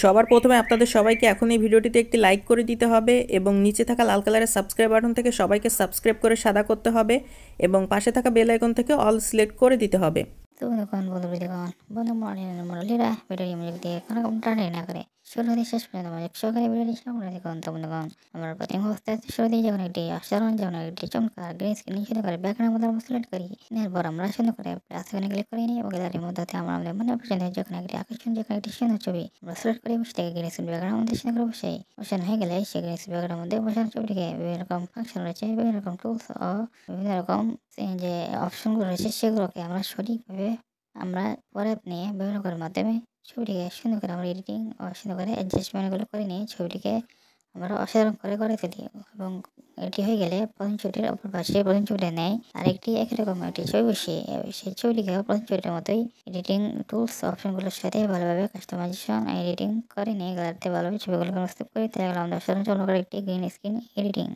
সবার প্রথমে আপনাদের সবাইকে এখন এই ভিডিওটিতে একটি লাইক করে দিতে হবে এবং নিচে থাকা লাল কালারের সাবস্ক্রাইব বাটন থেকে সবাইকে সাবস্ক্রাইব করে সাদা করতে হবে এবং পাশে থাকা বেল আইকন থেকে অল সিলেক্ট করে দিতে হবে। বন্ধু মুরলীরা ভিডিও মিউজিক দিয়ে কোনো টানে না করে শুরু হতে শেষ পর্যন্ত মনোযোগ সহকারে ভিডিওটি সম্পূর্ণ দেখুন। তো বন্ধুগণ, আমরা প্রথম অবস্থায় শুরুতেই যখন একটি অসাধারণ যেমন একটি চমৎকার গ্রিন স্ক্রিন শুরু করে ব্যাকগ্রাউন্ড মধ্যে আমরা সিলেক্ট করি, এরপর আমরা সুন্দর করে প্লাস আইকনে ক্লিক করে নিই এবং গ্যালারির মধ্যে আমরা আমাদের মনে পছন্দ যখন একটি আকর্ষণ যখন একটি সুন্দর ছবি আমরা সিলেক্ট করে সেটাকে গ্রিন স্ক্রিন ব্যাকগ্রাউন্ড মধ্যে সুন্দর করে বসানো হয়ে গেলে সেই গ্রিন স্ক্রিন ব্যাকগ্রাউন্ড মধ্যে বসানো ছবিটিকে বিভিন্ন রকম ফাংশন রয়েছে, বিভিন্ন রকম টুলস ও বিভিন্ন রকম যে অপশনগুলো রয়েছে সেগুলোকে আমরা সঠিকভাবে আমরা পরে নিয়ে বিভিন্ন করার মাধ্যমে ছবিটিকে সুন্দর করে আমরা এডিটিং ও সুন্দর করে অ্যাডজাস্টমেন্টগুলো করে নিয়ে ছবিটিকে আমরা অসাধারণ করে তুলি এবং এটি হয়ে গেলে প্রথম ছবিটির অপর পাশে প্রথম ছবিটা নেয় আরেকটি একই রকম একটি ছবি বসিয়ে সেই ছবিটিকে প্রথম ছবিটার মতোই এডিটিং টুলস অপশনগুলোর সাথে ভালোভাবে কাস্টমাইজেশন এডিটিং করে নিয়ে গ্যালারিতে ভালোভাবে ছবিগুলোকে প্রস্তুত করি। তাই আমাদের অসাধারণ চলমান একটি গ্রিন স্ক্রিন এডিটিং।